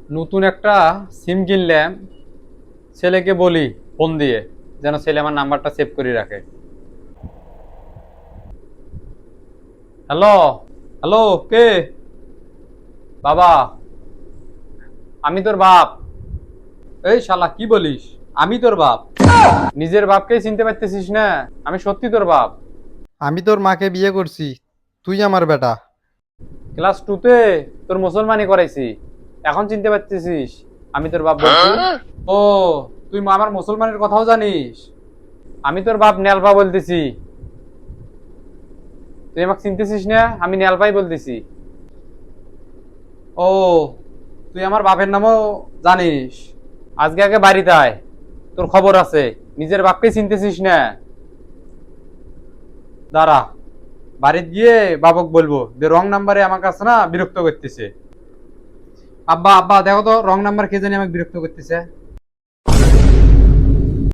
নতুন একটা সিম কিনলাম, ছেলেকে বলি ফোন দিয়ে যেন ছেলে আমার নাম্বারটা সেভ করে রাখে। হ্যালো, হ্যালো, কে? বাবা, আমি তোর বাপ। এই শালা কি বলিস? আমি তোর বাপ? নিজের বাপকেই চিনতে পারতেছিস না? আমি সত্যি তোর বাপ। আমি তোর মাকে বিয়ে করছি, তুই আমার বেটা। ক্লাস টুতে তোর মুসলমানি করাইছি, এখন চিনতে পারতেছিস আমি তোর বাপ বলছি? ও, তুই আমার মুসলমানের কথাও জানিস? আমি তোর বাপ নেলপা বলতেছি। তুই আমাকে চিনতেছিস না? আমি নেলপাই বলতেছি। ও, তুই আমার বাপের নামও জানিস? আজকে আগে বাড়িতে আয়, তোর খবর আছে। নিজের বাপকে চিনতেছিস না? দাঁড়া, বাড়িতে গিয়ে বাবক বলবো যে রং নাম্বারে আমার কাছে না বিরক্ত করতেছে। আব্বা, আব্বা, দেখো তো রং নাম্বার কে জানি আমাকে বিরক্ত করতেছে।